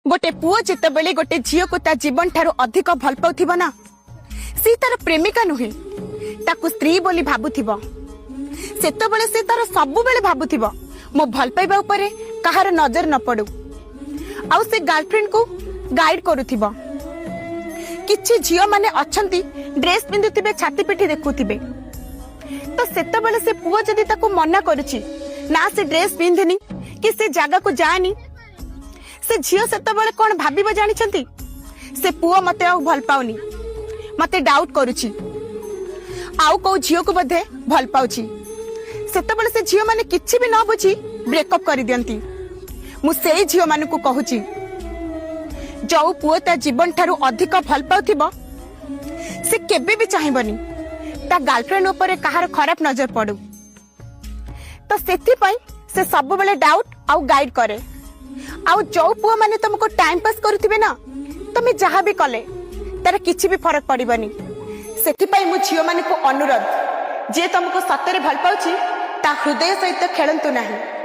गोटे पुओ जितेबले गोटे झील को ता जीवन ठारू अधिक भल पाउथिबो ना सी तार प्रेमिका नुहे ताकू स्त्री बोली भाबुथिबो सेतबले से तार सबु बेले भाबुथिबो मो भल पाइबा ऊपर कहार नजर न पड़ू आउ से गर्लफ्रेंड को गाइड करूथिबो किछि झियो माने अछंती ड्रेस पिंदुथिबे छाती पिठी देखुथिबे तो सेतबले से पुओ जदी ताकू मना करूची ना से ड्रेस पिंधनी कि से जगह को जानी से झियो सेतबले कोन भाबिबो जानिछंती से पुओ मते आउ भल पाउनी मते डाउट करूची आउ को झियो को बधे भल पाउची सेतबले से झियो माने किछि भी न बुझी ब्रेकअप कर दियंती मु सेई झियो माने को कहूची जो पुओ ता जीवन ठारू अधिक भल पाउथिबो से केबे भी चाहिबनी ता गर्लफ्रेंड ऊपर कहार खराब नजर पड़ू तो सेति पई से सब बेले डाउट आउ गाइड करे आउ जो पुओ माने तुमको टाइम पास करूथिबे ना तुम जहाँ भी कले तार किछि भी फरक पड़िबनी सेति पई मु झियो माने को अनुरोध जे तुमको सତରେ भल पाउची ता हृदय सहित खेलंतु नाही।